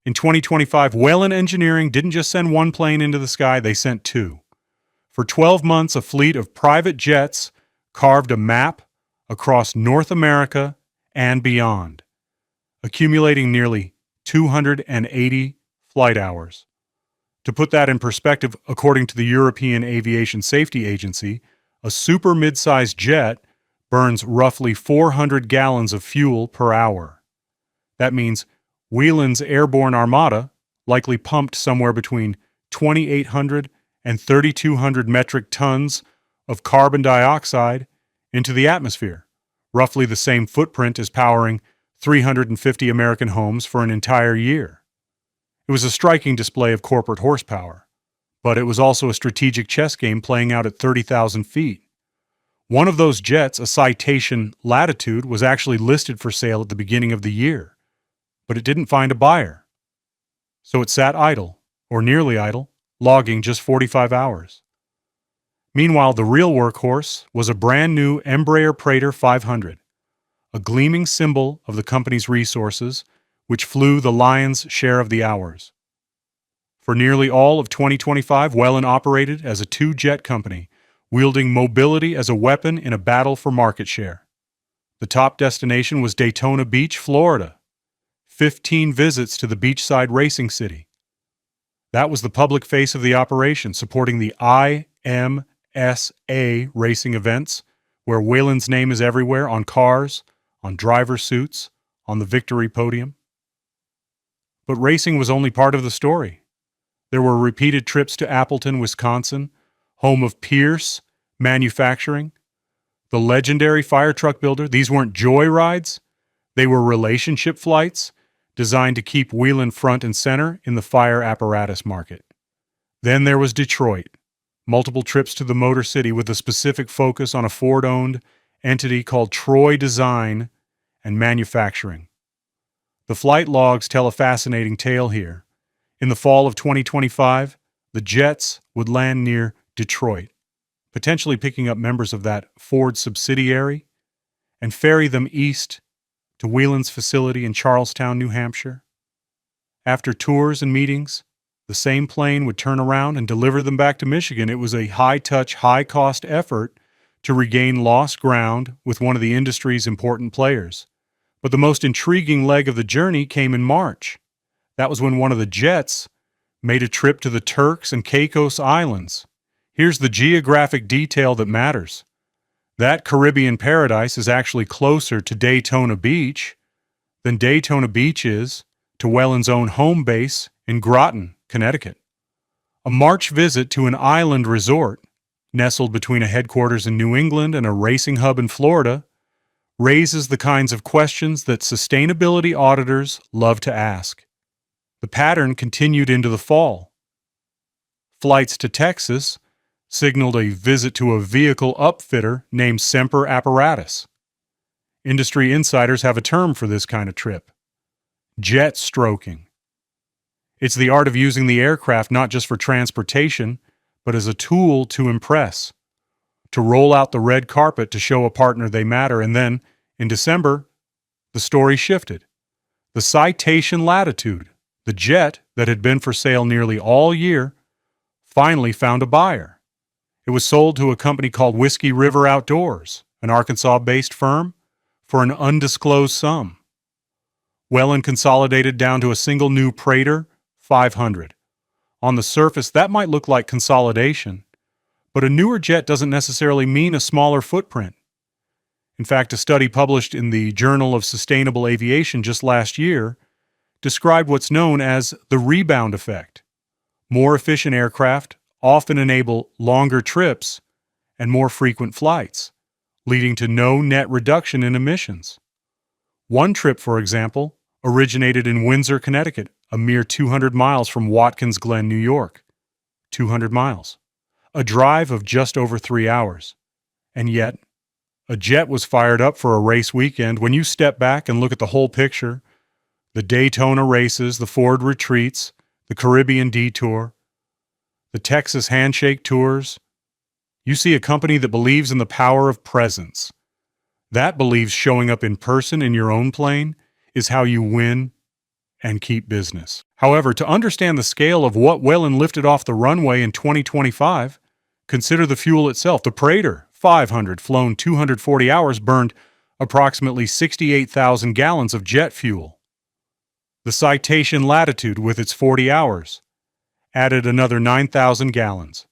In 2025, Whalen Engineering didn't just send one plane into the sky, they sent two. For 12 months, a fleet of private jets carved a map across North America and beyond, accumulating nearly 280 flight hours. To put that in perspective, according to the European Aviation Safety Agency, a super mid-sized jet burns roughly 400 gallons of fuel per hour. That means Whelan's airborne armada likely pumped somewhere between 2,800 and 3,200 metric tons of carbon dioxide into the atmosphere, roughly the same footprint as powering 350 American homes for an entire year. It was a striking display of corporate horsepower, but it was also a strategic chess game playing out at 30,000 feet. One of those jets, a Citation Latitude, was actually listed for sale at the beginning of the year, but it didn't find a buyer. So it sat idle, or nearly idle, logging just 45 hours. Meanwhile, the real workhorse was a brand new Embraer Praetor 500, a gleaming symbol of the company's resources, which flew the lion's share of the hours. For nearly all of 2025, Whalen operated as a two-jet company, wielding mobility as a weapon in a battle for market share. The top destination was Daytona Beach, Florida. 15 visits to the beachside racing city. That was the public face of the operation, supporting the IMSA racing events, where Whelan's name is everywhere, on cars, on driver suits, on the victory podium. But racing was only part of the story. There were repeated trips to Appleton, Wisconsin, home of Pierce Manufacturing, the legendary fire truck builder. These weren't joy rides. They were relationship flights designed to keep Whelan front and center in the fire apparatus market. Then there was Detroit, multiple trips to the Motor City with a specific focus on a Ford-owned entity called Troy Design and Manufacturing. The flight logs tell a fascinating tale here. In the fall of 2025, the jets would land near Detroit, potentially picking up members of that Ford subsidiary, and ferry them east to Whelan's facility in Charlestown, New Hampshire. After tours and meetings, the same plane would turn around and deliver them back to Michigan. It was a high-touch, high-cost effort to regain lost ground with one of the industry's important players. But the most intriguing leg of the journey came in March. That was when one of the jets made a trip to the Turks and Caicos Islands. Here's the geographic detail that matters. That Caribbean paradise is actually closer to Daytona Beach than Daytona Beach is to Whelan's own home base in Groton, Connecticut. A March visit to an island resort, nestled between a headquarters in New England and a racing hub in Florida, raises the kinds of questions that sustainability auditors love to ask. The pattern continued into the fall. Flights to Texas signaled a visit to a vehicle upfitter named Semper Apparatus. Industry insiders have a term for this kind of trip: jet stroking. It's the art of using the aircraft not just for transportation, but as a tool to impress, to roll out the red carpet to show a partner they matter. And then, in December, the story shifted. The Citation Latitude, the jet that had been for sale nearly all year, finally found a buyer. It was sold to a company called Whiskey River Outdoors, an Arkansas-based firm, for an undisclosed sum. Whalen consolidated down to a single new Praetor 500. On the surface, that might look like consolidation, but a newer jet doesn't necessarily mean a smaller footprint. In fact, a study published in the Journal of Sustainable Aviation just last year described what's known as the rebound effect. More efficient aircraft often enable longer trips and more frequent flights, leading to no net reduction in emissions. One trip, for example, originated in Windsor, Connecticut, a mere 200 miles from Watkins Glen, New York. 200 miles. A drive of just over 3 hours. And yet, a jet was fired up for a race weekend. When you step back and look at the whole picture, the Daytona races, the Ford retreats, the Caribbean detour, the Texas handshake tours, you see a company that believes in the power of presence. That believes showing up in person in your own plane is how you win and keep business. However, to understand the scale of what Whelen lifted off the runway in 2025, consider the fuel itself. The Praetor 500, flown 240 hours, burned approximately 68,000 gallons of jet fuel. The Citation Latitude, with its 40 hours, added another 9,000 gallons.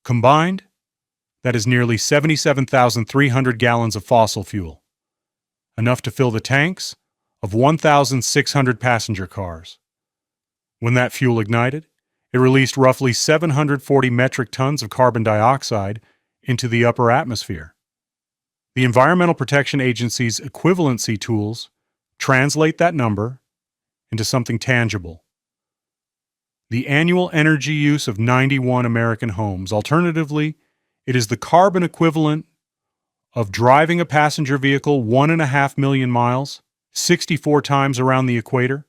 Combined, that is nearly 77,300 gallons of fossil fuel, enough to fill the tanks of 1,600 passenger cars. When that fuel ignited, it released roughly 740 metric tons of carbon dioxide into the upper atmosphere. The Environmental Protection Agency's equivalency tools translate that number into something tangible. The annual energy use of 91 American homes. Alternatively, it is the carbon equivalent of driving a passenger vehicle 1.5 million miles, 64 times around the equator.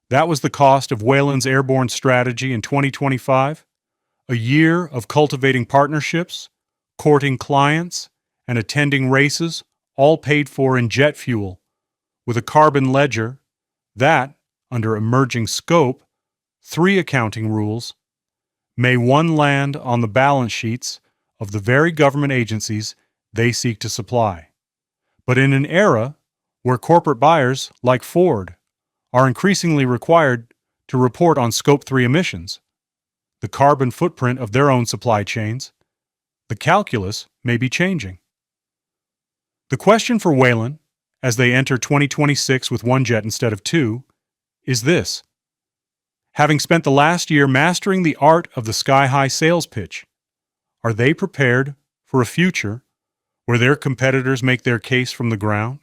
That was the cost of Whelen's airborne strategy in 2025, a year of cultivating partnerships, courting clients, and attending races, all paid for in jet fuel, with a carbon ledger that, under emerging scope, 3 accounting rules, may one land on the balance sheets of the very government agencies they seek to supply. But in an era where corporate buyers, like Ford, are increasingly required to report on Scope 3 emissions, the carbon footprint of their own supply chains, the calculus may be changing. The question for Whelen, as they enter 2026 with 1 jet instead of 2, is this. Having spent the last year mastering the art of the sky-high sales pitch, are they prepared for a future where their competitors make their case from the ground?